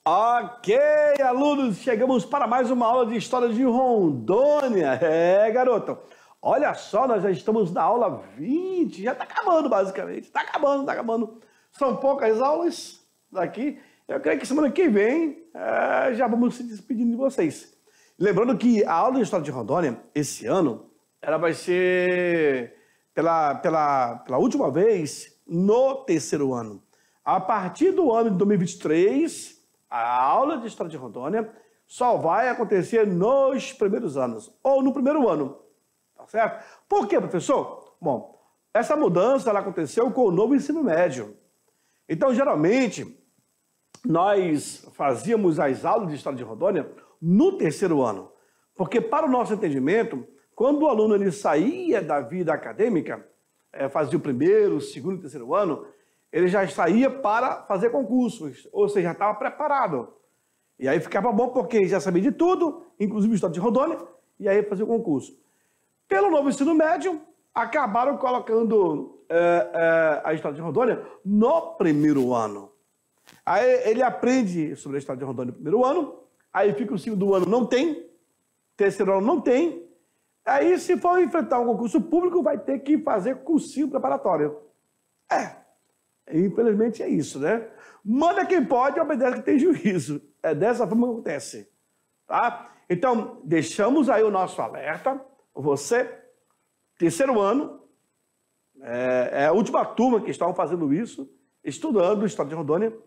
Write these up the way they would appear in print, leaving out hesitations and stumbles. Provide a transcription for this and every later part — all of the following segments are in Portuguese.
Ok, alunos, chegamos para mais uma aula de História de Rondônia. Garoto, olha só, nós já estamos na aula 20, já está acabando basicamente, está acabando. São poucas aulas daqui, eu creio que semana que vem já vamos se despedindo de vocês. Lembrando que a aula de História de Rondônia, esse ano, ela vai ser pela última vez no terceiro ano. A partir do ano de 2023, a aula de História de Rondônia só vai acontecer nos primeiros anos, ou no primeiro ano, tá certo? Por quê, professor? Bom, essa mudança ela aconteceu com o novo ensino médio. Então, geralmente, nós fazíamos as aulas de História de Rondônia no terceiro ano, porque para o nosso entendimento, quando o aluno ele saía da vida acadêmica, fazia o primeiro, segundo e terceiro ano, ele já saía para fazer concursos, ou seja, já estava preparado. E aí ficava bom porque já sabia de tudo, inclusive História de Rondônia, e aí fazia o concurso. Pelo novo ensino médio, acabaram colocando a História de Rondônia no primeiro ano. Aí ele aprende sobre a História de Rondônia no primeiro ano, aí fica o segundo ano não tem, terceiro ano não tem, aí se for enfrentar um concurso público vai ter que fazer cursinho preparatório. Infelizmente é isso, né? Manda quem pode, obedece quem tem juízo. É dessa forma que acontece, tá? Então, deixamos aí o nosso alerta. Você, terceiro ano, é a última turma que estão fazendo isso, estudando História de Rondônia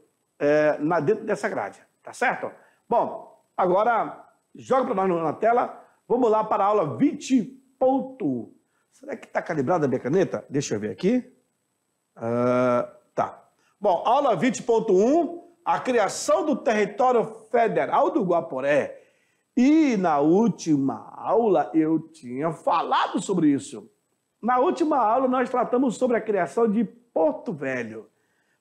dentro dessa grade, tá certo? Bom, agora, joga para nós na tela. Vamos lá para a aula 20.1. Será que está calibrada a minha caneta? Deixa eu ver aqui. Tá. Bom, aula 20.1, a criação do território federal do Guaporé. E na última aula eu tinha falado sobre isso. Na última aula nós tratamos sobre a criação de Porto Velho.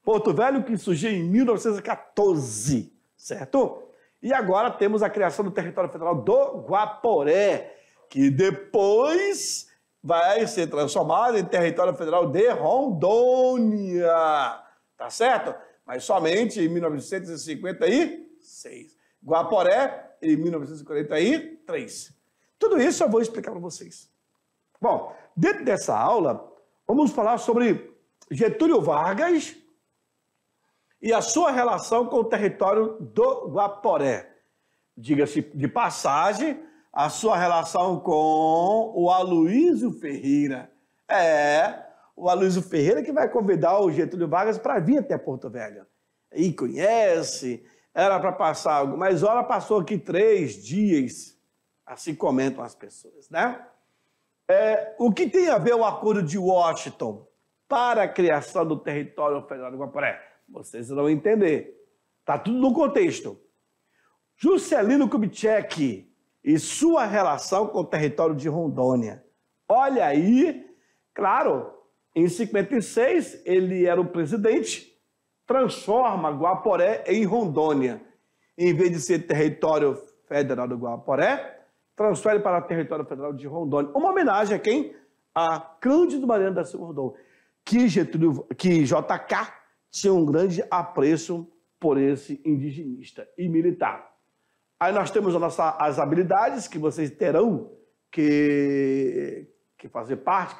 Porto Velho que surgiu em 1914, certo? E agora temos a criação do território federal do Guaporé, que depois vai ser transformado em território federal de Rondônia, tá certo? Mas somente em 1956. Guaporé em 1943. Tudo isso eu vou explicar para vocês. Bom, dentro dessa aula, vamos falar sobre Getúlio Vargas e a sua relação com o território do Guaporé. Diga-se de passagem, a sua relação com o Aloysio Ferreira. O Aloysio Ferreira que vai convidar o Getúlio Vargas para vir até Porto Velho. E conhece, era para passar algo, mas ora passou aqui 3 dias, assim comentam as pessoas, né? O que tem a ver o Acordo de Washington para a criação do território federal do Guaporé? Vocês vão entender. Está tudo no contexto. Juscelino Kubitschek e sua relação com o território de Rondônia. Olha aí, claro, em 56 ele era o presidente, transforma Guaporé em Rondônia. Em vez de ser território federal do Guaporé, transfere para o território federal de Rondônia. Uma homenagem a quem? A Cândido Mariano da Silva Rondon, que JK tinha um grande apreço por esse indigenista e militar. Aí nós temos as habilidades que vocês terão que fazer parte.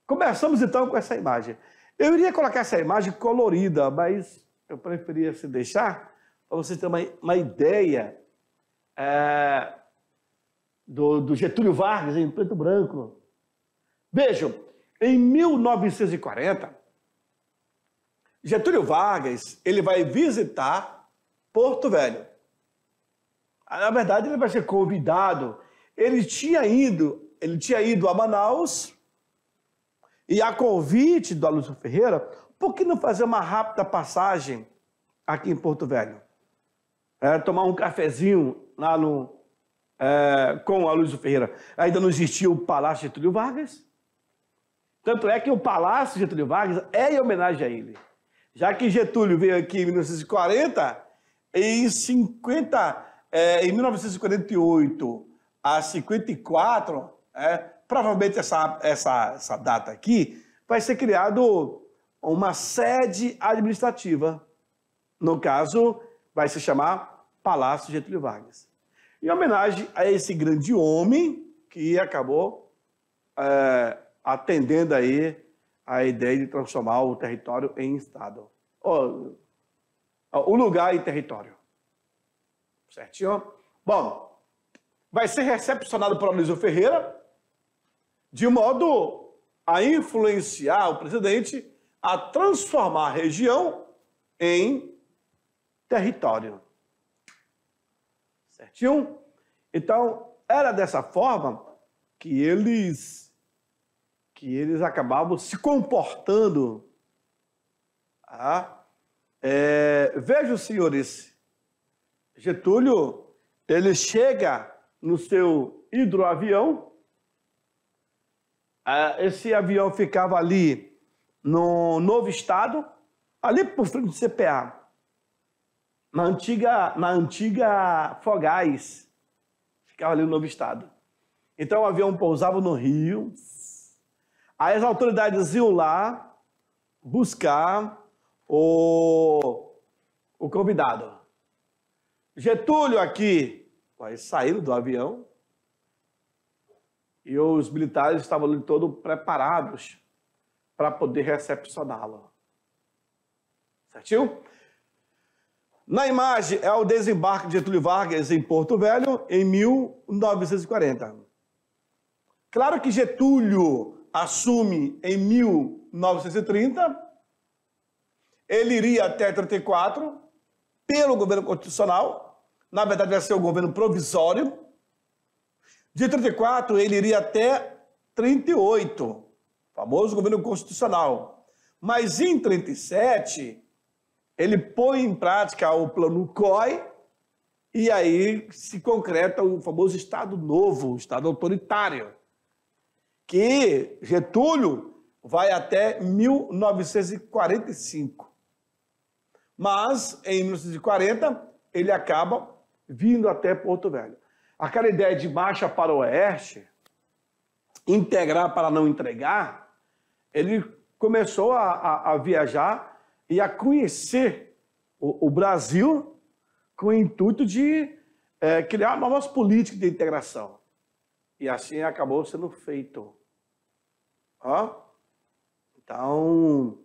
Começamos então com essa imagem. Eu iria colocar essa imagem colorida, mas eu preferia se deixar para vocês terem uma ideia do Getúlio Vargas em preto e branco. Vejam, em 1940, Getúlio Vargas ele vai visitar Porto Velho. Na verdade, ele vai ser convidado. Ele tinha ido a Manaus e a convite do Aloysio Ferreira, por que não fazer uma rápida passagem aqui em Porto Velho? Tomar um cafezinho lá com o Aloysio Ferreira. Ainda não existia o Palácio Getúlio Vargas. Tanto é que o Palácio Getúlio Vargas é em homenagem a ele. Já que Getúlio veio aqui em 1940, em 1948 a 54, provavelmente essa data aqui, vai ser criado uma sede administrativa. No caso, vai se chamar Palácio Getúlio Vargas. Em homenagem a esse grande homem que acabou atendendo aí a ideia de transformar o território em estado. O lugar em território. Certinho? Bom, vai ser recepcionado por Aloysio Ferreira, de modo a influenciar o presidente a transformar a região em território. Certinho? Então, era dessa forma que eles acabavam se comportando. Vejam, senhores, Getúlio, ele chega no seu hidroavião. Esse avião ficava ali no Novo Estado, ali por frente do CPA, na antiga Fogás, ficava ali no Novo Estado. Então o avião pousava no Rio, aí as autoridades iam lá buscar o convidado. Getúlio aqui, aí saíram do avião e os militares estavam ali todos preparados para poder recepcioná-lo. Certinho? Na imagem é o desembarque de Getúlio Vargas em Porto Velho em 1940. Claro que Getúlio assume em 1930, ele iria até 34 pelo governo constitucional, na verdade vai ser o governo provisório. De 34 ele iria até 38, famoso governo constitucional. Mas em 37 ele põe em prática o plano COI e aí se concreta o famoso Estado Novo, o Estado autoritário, que Getúlio vai até 1945. Mas, em 1940, ele acaba vindo até Porto Velho. Aquela ideia de marcha para o oeste, integrar para não entregar, ele começou a viajar e a conhecer o Brasil com o intuito de criar novas políticas de integração. E assim acabou sendo feito. Então,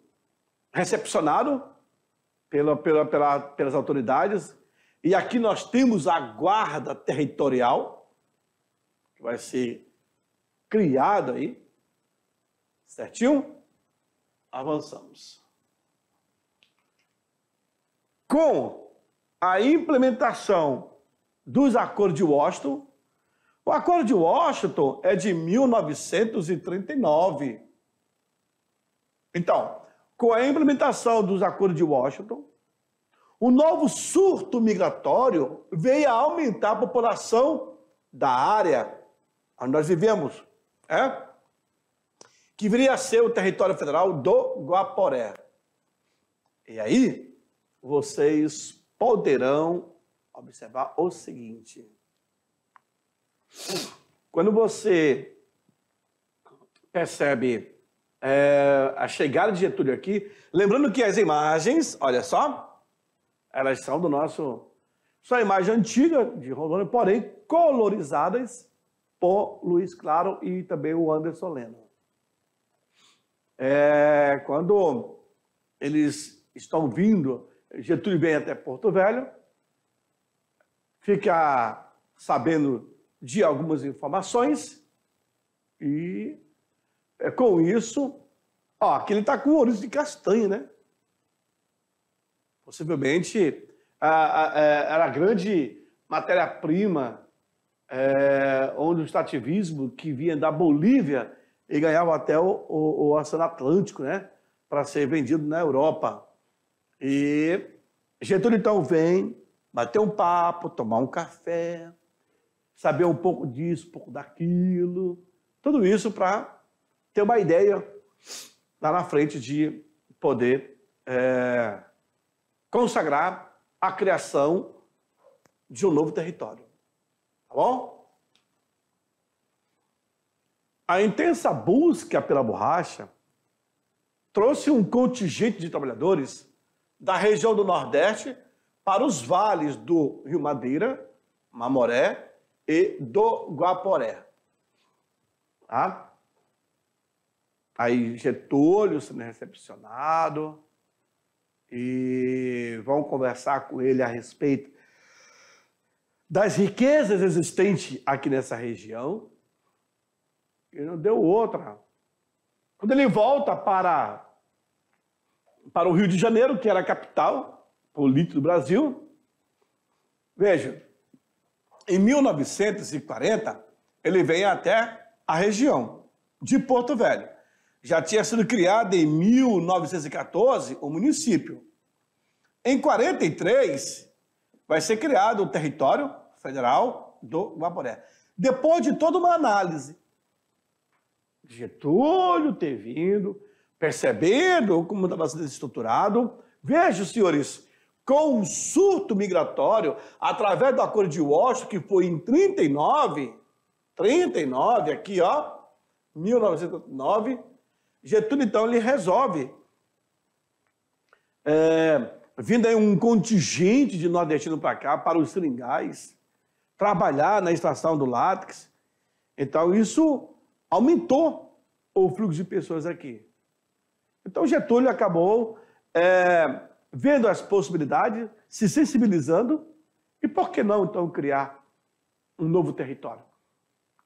recepcionado pelas autoridades. E aqui nós temos a guarda territorial, que vai ser criada aí. Certinho? Avançamos. Com a implementação dos Acordos de Washington, o Acordo de Washington é de 1939. Então, com a implementação dos Acordos de Washington, o novo surto migratório veio a aumentar a população da área onde nós vivemos, que viria a ser o território federal do Guaporé. E aí, vocês poderão observar o seguinte. Quando você percebe a chegada de Getúlio aqui, lembrando que as imagens, olha só, elas são são a imagem antiga de Rondônia, porém colorizadas por Luiz Claro e também o Anderson Leno. Quando eles estão vindo, Getúlio vem até Porto Velho, fica sabendo de algumas informações e com isso, aqui ele está com ouriço de castanha, né? Possivelmente era a grande matéria-prima onde o extrativismo que vinha da Bolívia e ganhava até o Oceano Atlântico, né? Para ser vendido na Europa. E Getúlio então vem bater um papo, tomar um café, saber um pouco disso, um pouco daquilo, tudo isso para ter uma ideia lá na frente de poder consagrar a criação de um novo território. Tá bom? A intensa busca pela borracha trouxe um contingente de trabalhadores da região do Nordeste para os vales do Rio Madeira, Mamoré e do Guaporé. Tá? Aí Getúlio sendo recepcionado e vão conversar com ele a respeito das riquezas existentes aqui nessa região. E não deu outra. Quando ele volta para o Rio de Janeiro, que era a capital política do Brasil, veja, em 1940, ele vem até a região de Porto Velho. Já tinha sido criado em 1914 o município. Em 43, vai ser criado o território federal do Guaporé. Depois de toda uma análise, Getúlio ter vindo, percebendo como estava sendo estruturado, veja, senhores, com o surto migratório, através do Acordo de Washington, que foi em 39, aqui, ó, 1909, Getúlio, então, ele resolve, vindo aí um contingente de nordestinos para cá, para os seringais, trabalhar na extração do látex. Então, isso aumentou o fluxo de pessoas aqui. Então, Getúlio acabou vendo as possibilidades, se sensibilizando, e por que não, então, criar um novo território?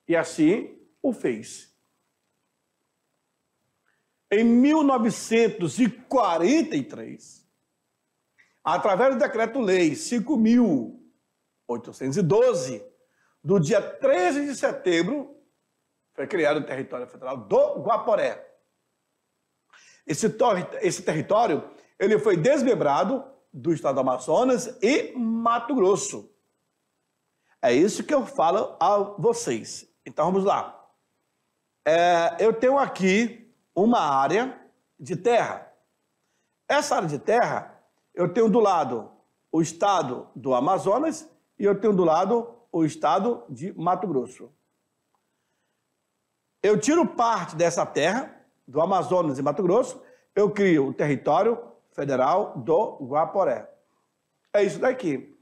E assim o fez. Em 1943, através do Decreto-Lei 5.812, do dia 13 de setembro, foi criado o território federal do Guaporé. Esse território ele foi desmembrado do estado do Amazonas e Mato Grosso. É isso que eu falo a vocês. Então vamos lá. Eu tenho aqui uma área de terra. Essa área de terra, eu tenho do lado o estado do Amazonas e eu tenho do lado o estado de Mato Grosso. Eu tiro parte dessa terra, do Amazonas e Mato Grosso, eu crio o território federal do Guaporé. É isso daqui.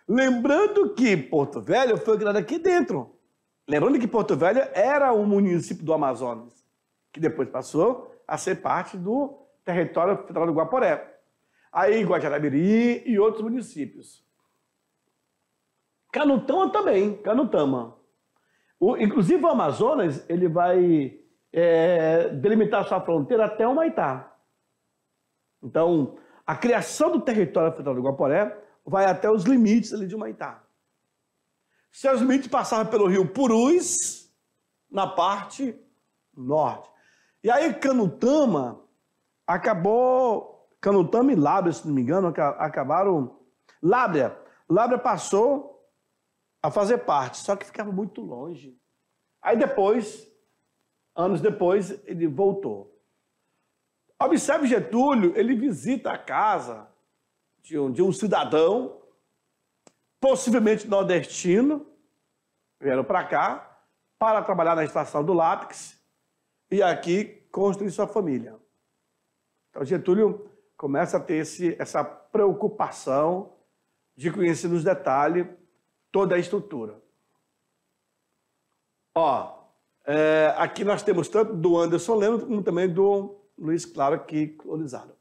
Lembrando que Porto Velho foi criado aqui dentro. Lembrando que Porto Velho era um município do Amazonas, que depois passou a ser parte do território federal do Guaporé. Aí Guajará-Mirim e outros municípios. Canutama também, Canutama. Inclusive o Amazonas, ele vai delimitar sua fronteira até o Humaitá. Então, a criação do território federal do Guaporé vai até os limites ali de Humaitá. Seus limites passavam pelo rio Purus, na parte norte. E aí Canutama Canutama e Lábrea, se não me engano, acabaram... Lábrea passou a fazer parte, só que ficava muito longe. Aí depois, anos depois, ele voltou. Observe Getúlio, ele visita a casa de um cidadão, possivelmente nordestino, vieram para cá, para trabalhar na extração do látex e aqui construir sua família. Então Getúlio começa a ter essa preocupação de conhecer nos detalhes toda a estrutura. Aqui nós temos tanto do Anderson Lemos como também do Luiz Claro aqui colonizado.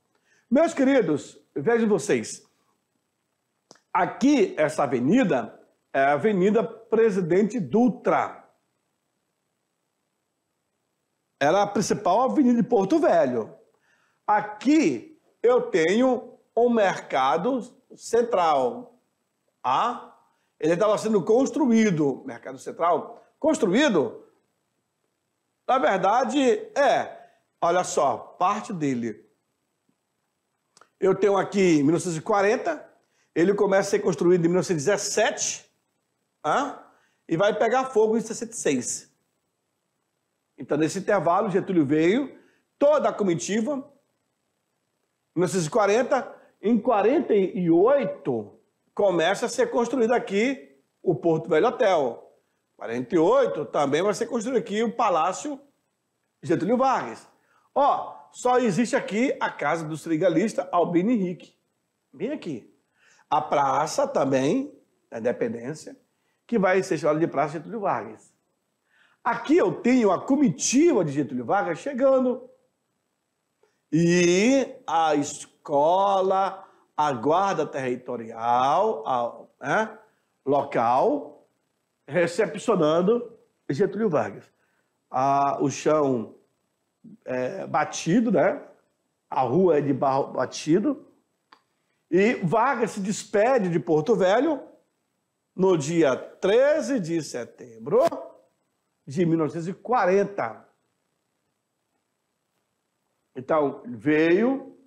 Meus queridos, vejam vocês. Aqui, essa avenida é a Avenida Presidente Dutra. Era a principal avenida de Porto Velho. Aqui eu tenho um mercado central. Ele estava sendo construído, mercado central, construído, na verdade, olha só, parte dele. Eu tenho aqui 1940, ele começa a ser construído em 1917, e vai pegar fogo em 66. Então, nesse intervalo, Getúlio veio, toda a comitiva, 1940, em 48, começa a ser construído aqui o Porto Velho Hotel. 48 também vai ser construído aqui o Palácio Getúlio Vargas. Só existe aqui a casa do seringalista Albino Henrique. bem aqui. A praça também, da Independência, que vai ser chamada de Praça Getúlio Vargas. Aqui eu tenho a comitiva de Getúlio Vargas chegando. E a escola, a guarda territorial, local, recepcionando Getúlio Vargas. O chão batido, né? A rua é de barro batido. E Vargas se despede de Porto Velho no dia 13 de setembro de 1940. Então, veio,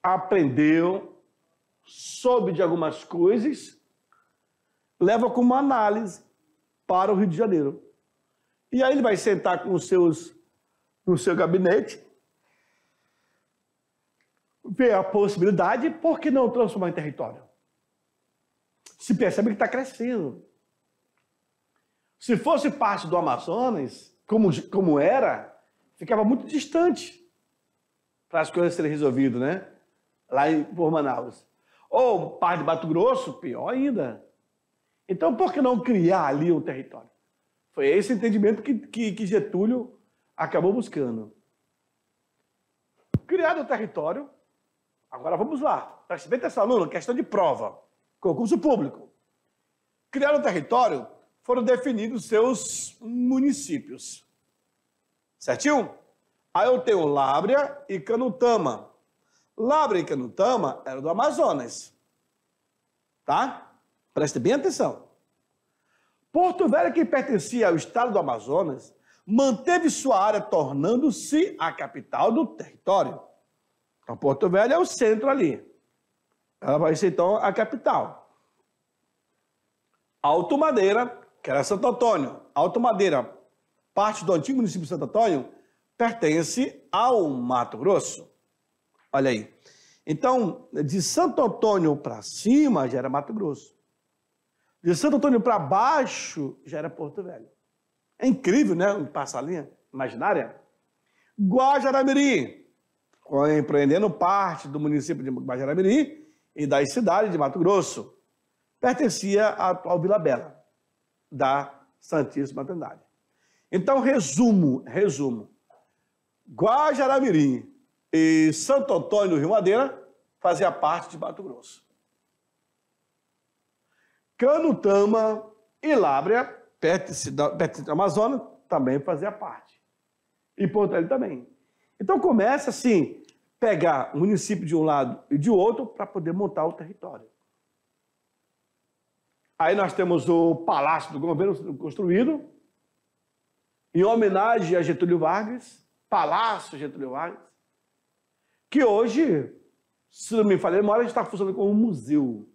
aprendeu, soube de algumas coisas, leva como análise para o Rio de Janeiro. E aí ele vai sentar com no seu gabinete, ver a possibilidade, por que não transformar em território? Se percebe que está crescendo. Se fosse parte do Amazonas, como era, ficava muito distante para as coisas serem resolvidas, né? Lá por Manaus. Ou parte de Mato Grosso, pior ainda. Então, por que não criar ali um território? Foi esse entendimento que Getúlio acabou buscando. Criado o território, agora vamos lá. Preste bem atenção, aluno, questão de prova, concurso público. Criado o território, foram definidos seus municípios. Certinho? Aí eu tenho Lábrea e Canutama. Lábrea e Canutama eram do Amazonas. Tá? Preste bem atenção. Porto Velho, que pertencia ao estado do Amazonas, manteve sua área tornando-se a capital do território. Então, Porto Velho é o centro ali. Ela vai ser, então, a capital. Alto Madeira, que era Santo Antônio. Alto Madeira, parte do antigo município de Santo Antônio, pertence ao Mato Grosso. Olha aí. Então, de Santo Antônio para cima já era Mato Grosso. De Santo Antônio para baixo já era Porto Velho. É incrível, né? Passar a linha imaginária. Guajará-Mirim, empreendendo parte do município de Guajará-Mirim e das cidades de Mato Grosso. Pertencia à atual Vila Bela, da Santíssima Trindade. Então, resumo. Guajará-Mirim e Santo Antônio do Rio Madeira fazia parte de Mato Grosso. Canutama e Lábrea, pertence ao Amazonas, também fazia parte. E Porto Velho também. Então começa assim, pegar o município de um lado e de outro para poder montar o território. Aí nós temos o Palácio do Governo sendo construído, em homenagem a Getúlio Vargas, Palácio Getúlio Vargas, que hoje, se não me falha a memória, está funcionando como um museu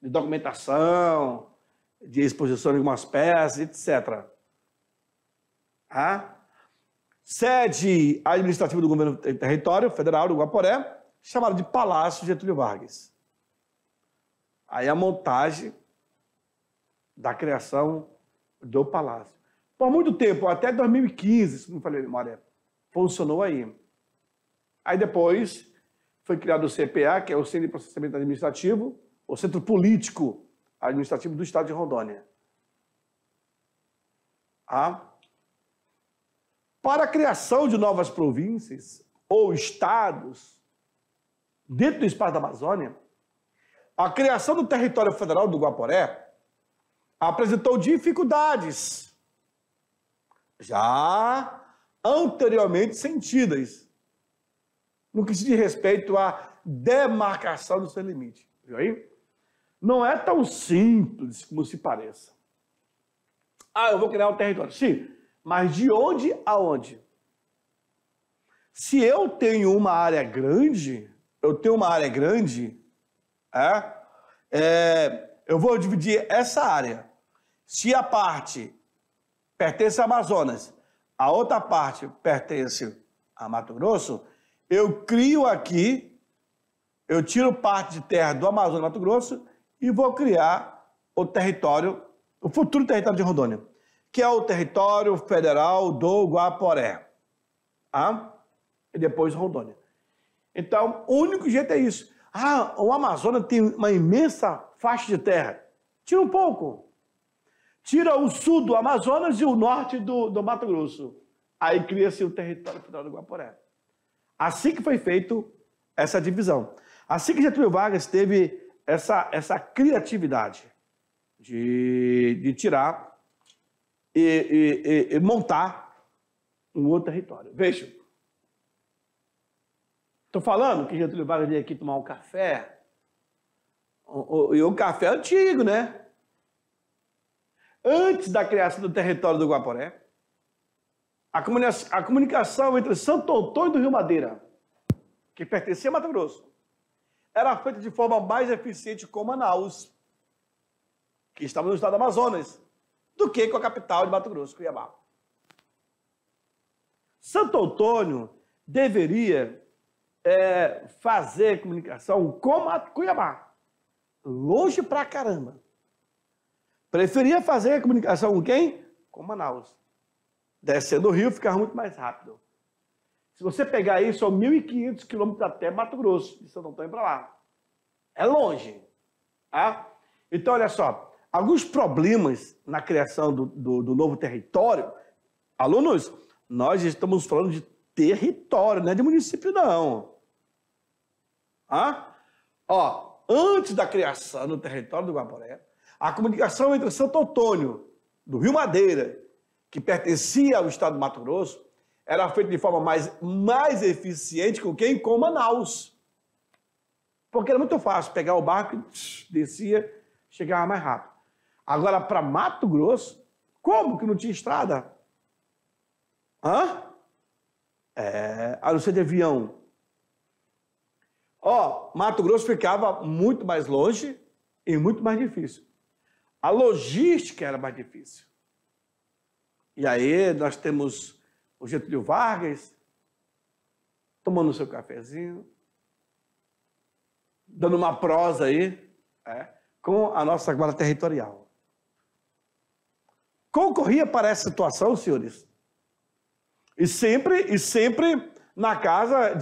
de documentação, de exposição de algumas peças, etc. Sede administrativa do Governo do Território Federal do Guaporé, chamada de Palácio Getúlio Vargas. Aí a montagem da criação do palácio. Por muito tempo, até 2015, se não me falei a memória, funcionou aí. Aí depois foi criado o CPA, que é o Centro de Processamento Administrativo, o Centro Político Administrativo do Estado de Rondônia. Para a criação de novas províncias ou estados dentro do espaço da Amazônia, a criação do território federal do Guaporé apresentou dificuldades já anteriormente sentidas no que se diz respeito à demarcação do seu limite. Viu aí? Não é tão simples como se pareça. Eu vou criar um território. Sim, mas de onde a onde? Se eu tenho uma área grande, eu vou dividir essa área. Se a parte pertence ao Amazonas, a outra parte pertence a Mato Grosso, eu crio aqui, eu tiro parte de terra do Amazonas e Mato Grosso e vou criar o território, o futuro território de Rondônia, que é o território federal do Guaporé. E depois Rondônia. Então, o único jeito é isso. Ah, o Amazonas tem uma imensa faixa de terra. Tira um pouco. Tira o sul do Amazonas e o norte do Mato Grosso. Aí cria-se o território federal do Guaporé. Assim que foi feito essa divisão. Assim que Getúlio Vargas teve essa criatividade de tirar e montar um outro território. Veja. Estou falando que Getúlio Vargas veio aqui tomar um café. E o café é antigo, né? Antes da criação do território do Guaporé, a comunicação entre Santo Antônio do Rio Madeira, que pertencia a Mato Grosso, era feita de forma mais eficiente com Manaus, que estava no estado do Amazonas, do que com a capital de Mato Grosso, Cuiabá. Santo Antônio deveria fazer comunicação com Cuiabá, longe pra caramba. Preferia fazer a comunicação com quem? Com Manaus. Descendo o rio, ficava muito mais rápido. Se você pegar isso, são 1.500 quilômetros até Mato Grosso, de Santo Antônio para lá. É longe. Tá? Então, olha só, alguns problemas na criação do novo território. Alunos, nós estamos falando de território, não é de município, não. Ó, antes da criação do território do Guaporé, a comunicação entre Santo Antônio, do Rio Madeira, que pertencia ao estado do Mato Grosso, era feita de forma mais eficiente com quem? Com Manaus. Porque era muito fácil pegar o barco, descia, chegava mais rápido. Agora, para Mato Grosso, como que não tinha estrada? A não ser de avião. Mato Grosso ficava muito mais longe e muito mais difícil. A logística era mais difícil. E aí nós temos o Getúlio Vargas tomando seu cafezinho, dando uma prosa aí, com a nossa guarda territorial. Concorria para essa situação, senhores? E sempre na casa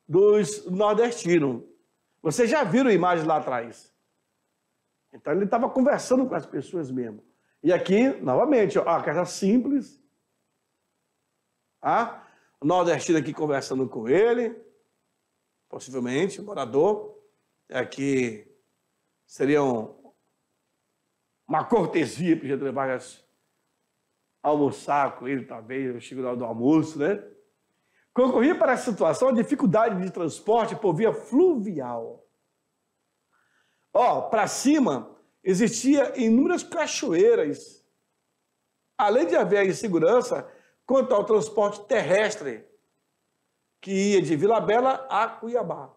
dos nordestinos. Vocês já viram imagens lá atrás. Então ele estava conversando com as pessoas mesmo. E aqui, novamente, a casa simples. O nordestino aqui conversando com ele. Possivelmente, o morador. Aqui seria uma cortesia para o Getúlio Vargas almoçar com ele, talvez, eu chego na hora do almoço, né? Concorria para essa situação a dificuldade de transporte por via fluvial. Para cima, existia inúmeras cachoeiras, além de haver insegurança quanto ao transporte terrestre, que ia de Vila Bela a Cuiabá.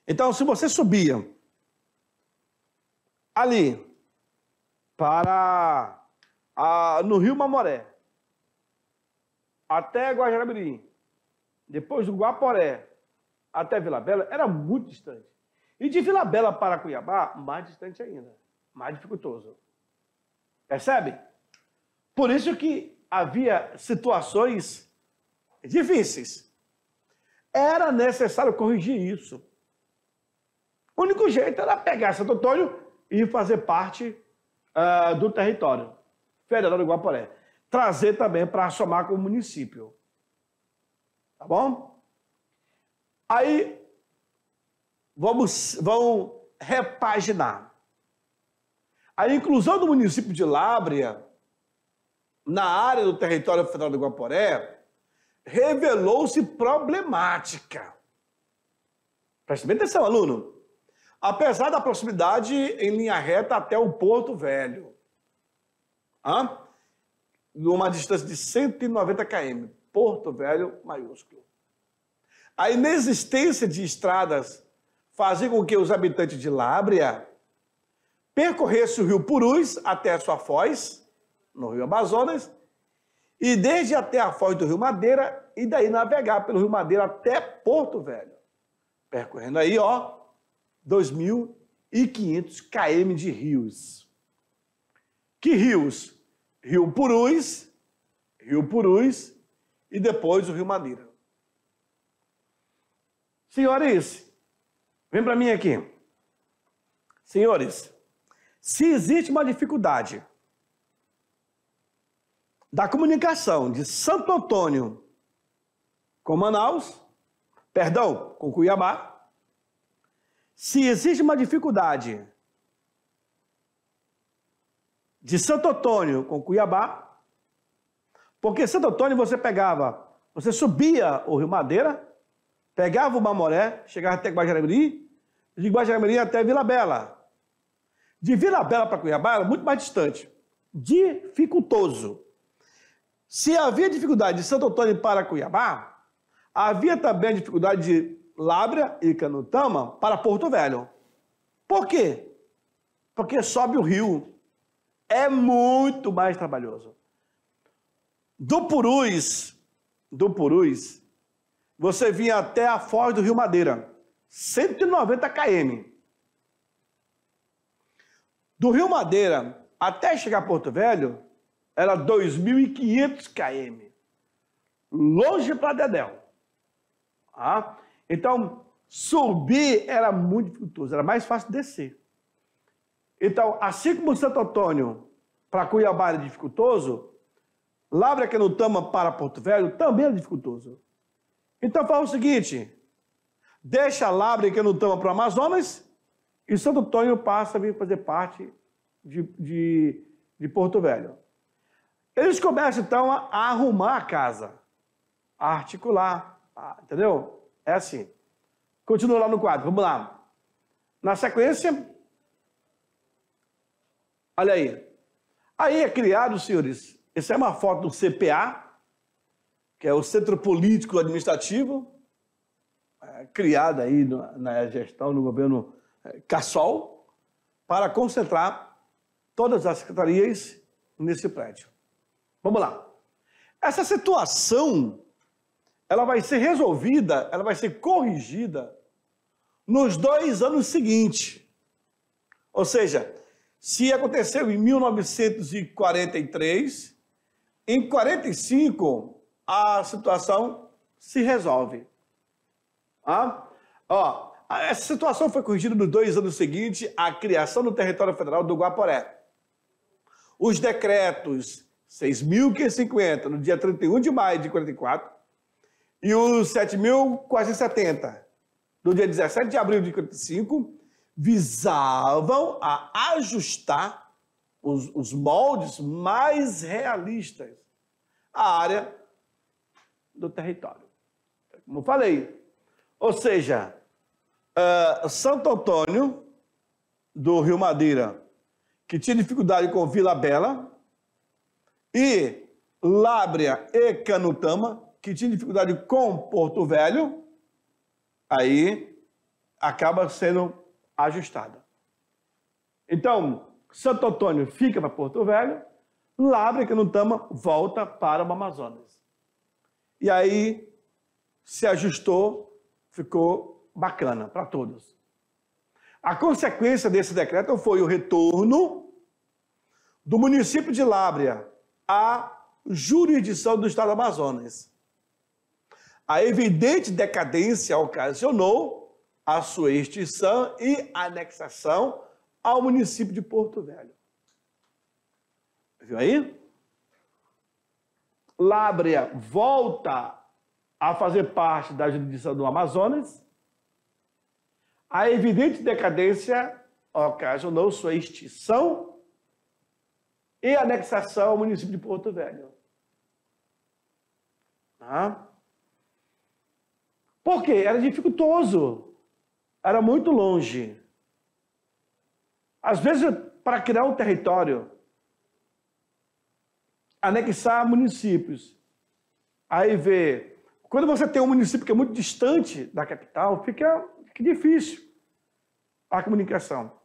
Então, se você subia ali no Rio Mamoré, até Guajará-Mirim, depois do Guaporé até Vila Bela, era muito distante. E de Vila Bela para Cuiabá, mais distante ainda, mais dificultoso. Percebe? Por isso que havia situações difíceis. Era necessário corrigir isso. O único jeito era pegar Santo Antônio e fazer parte do território federal do Guaporé. Trazer também para somar com o município. Tá bom? Aí, vamos repaginar. A inclusão do município de Lábrea na área do território federal do Guaporé revelou-se problemática. Preste bem atenção, aluno. Apesar da proximidade em linha reta até o Porto Velho, numa distância de 190 km, Porto Velho maiúsculo. A inexistência de estradas fazia com que os habitantes de Lábrea percorressem o rio Purus até a sua foz, no rio Amazonas, e desde até a foz do rio Madeira, e daí navegar pelo rio Madeira até Porto Velho, percorrendo aí, 2.500 km de rios. Que rios? Rio Purus e depois o rio Madeira. Senhores, vem para mim aqui. Senhores, se existe uma dificuldade da comunicação de Santo Antônio com Manaus, perdão, com Cuiabá, se existe uma dificuldade de Santo Antônio com Cuiabá, porque Santo Antônio você subia o Rio Madeira, pegava o Mamoré, chegava até Guajará-Mirim, de Guajará-Mirim até Vila Bela. De Vila Bela para Cuiabá era muito mais distante, dificultoso. Se havia dificuldade de Santo Antônio para Cuiabá, havia também dificuldade de Lábrea e Canutama para Porto Velho. Por quê? Porque sobe o rio. É muito mais trabalhoso. Do Purus, você vinha até a foz do Rio Madeira, 190 km. Do Rio Madeira até chegar a Porto Velho, era 2.500 km. Longe para Dedéu. Então, subir era muito dificultoso, era mais fácil descer. Então, assim como Santo Antônio para Cuiabá era dificultoso, Lábrea Canutama para Porto Velho também era dificultoso. Então, fala o seguinte, deixa Lábrea e Canutama para o Amazonas e Santo Antônio passa a vir fazer parte de Porto Velho. Eles começam, então, a arrumar a casa, a articular, entendeu? É assim. Continua lá no quadro, vamos lá. Na sequência, olha aí. Aí é criado, senhores, essa é uma foto do CPA, que é o Centro Político Administrativo, criado aí na gestão do governo Cassol, para concentrar todas as secretarias nesse prédio. Vamos lá. Essa situação, ela vai ser resolvida, ela vai ser corrigida nos 2 anos seguintes. Ou seja, se aconteceu em 1943, em 45 a situação se resolve. Essa situação foi corrigida nos 2 anos seguintes à criação do território federal do Guaporé. Os decretos 6.550, no dia 31 de maio de 44, e os 7.470, no dia 17 de abril de 45, visavam a ajustar os moldes mais realistas à área do território. Como eu falei, ou seja, Santo Antônio do Rio Madeira, que tinha dificuldade com Vila Bela, e Lábrea e Canutama, que tinha dificuldade com Porto Velho, aí acaba sendo ajustada. Então, Santo Antônio fica para Porto Velho, Lábrea e Canutama volta para o Amazonas. E aí se ajustou, ficou bacana para todos. A consequência desse decreto foi o retorno do município de Lábrea à jurisdição do Estado do Amazonas. A evidente decadência ocasionou a sua extinção e anexação ao município de Porto Velho. Viu aí? Lábrea volta a fazer parte da jurisdição do Amazonas. A evidente decadência ocasionou sua extinção e anexação ao município de Porto Velho. Por quê? Era dificultoso. Era muito longe. Às vezes, para criar um território, anexar municípios, aí vê... Quando você tem um município que é muito distante da capital, fica difícil a comunicação.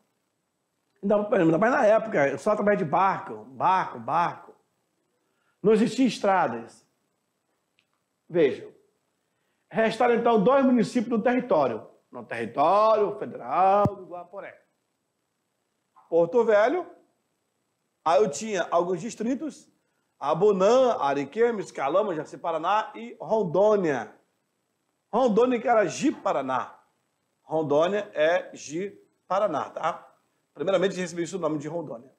Ainda mais na época, só através de barco. Não existiam estradas. Vejam. Restaram, então, 2 municípios no território federal do Guaporé. Porto Velho, aí eu tinha alguns distritos, Abunã, Ariquemes, Calama, Jaci-Paraná e Rondônia. Rondônia, que era Ji-Paraná. Rondônia é Ji-Paraná, tá? Primeiramente, recebi isso o nome de Rondônia.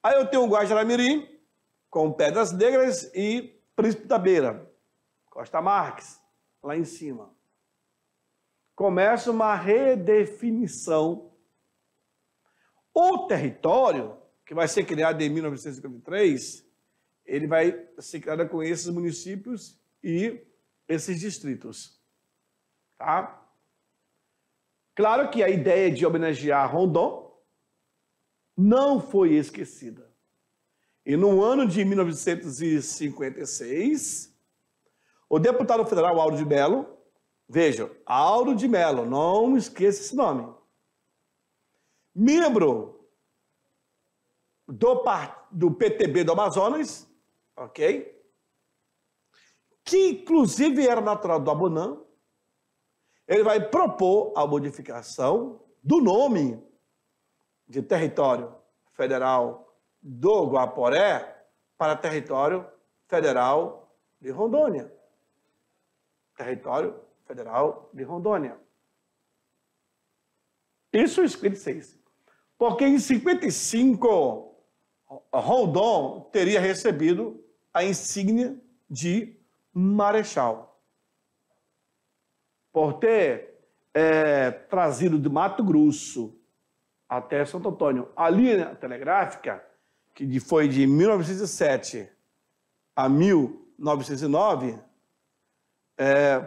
Aí eu tenho o Guajará-Mirim, com Pedras Negras e Príncipe da Beira, Costa Marques, lá em cima. Começa uma redefinição. O território, que vai ser criado em 1953, ele vai ser criado com esses municípios e esses distritos. Tá? Claro que a ideia de homenagear Rondon não foi esquecida. E no ano de 1956, o deputado federal Auro de Mello, veja, Auro de Mello, não esqueça esse nome, membro do PTB do Amazonas, ok? Que inclusive era natural do Abunã, ele vai propor a modificação do nome de território federal do Guaporé para território federal de Rondônia. Território federal de Rondônia. Isso em 56. Porque em 55, Rondon teria recebido a insígnia de marechal. Por ter trazido de Mato Grosso até Santo Antônio a linha telegráfica, que foi de 1907 a 1909,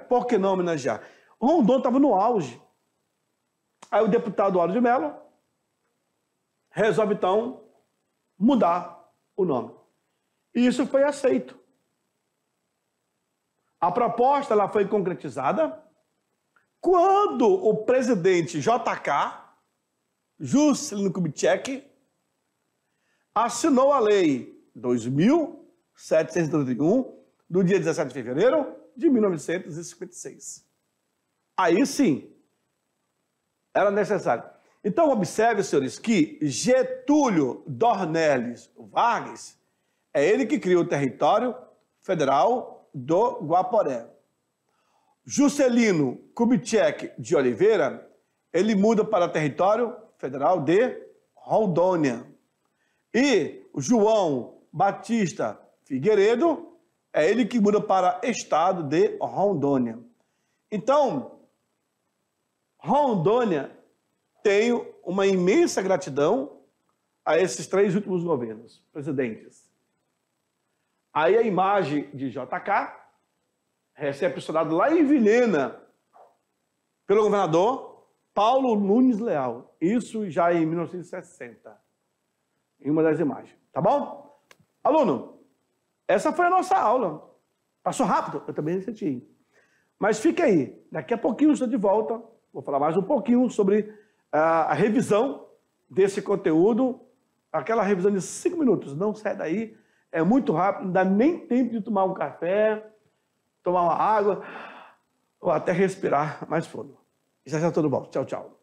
por que não homenagear? Rondon estava no auge. Aí o deputado Auro de Mello resolve, então, mudar o nome. E isso foi aceito. A proposta ela foi concretizada quando o presidente JK, Juscelino Kubitschek, assinou a Lei 2.731, do dia 17 de fevereiro de 1956. Aí sim, era necessário. Então, observe, senhores, que Getúlio Dornelles Vargas é ele que criou o território federal do Guaporé. Juscelino Kubitschek de Oliveira, ele muda para território federal de Rondônia. E o João Batista Figueiredo é ele que muda para estado de Rondônia. Então, Rondônia tem uma imensa gratidão a esses três últimos governos, presidentes. Aí a imagem de JK, recepcionado lá em Vilhena pelo governador Paulo Nunes Leal. Isso já em 1960. Em uma das imagens. Tá bom? Aluno, essa foi a nossa aula. Passou rápido? Eu também senti. Mas fique aí. Daqui a pouquinho eu estou de volta. Vou falar mais um pouquinho sobre a revisão desse conteúdo. Aquela revisão de 5 minutos. Não sai daí. É muito rápido. Não dá nem tempo de tomar um café, tomar uma água ou até respirar mais fundo. Já está tudo bom. Tchau, tchau.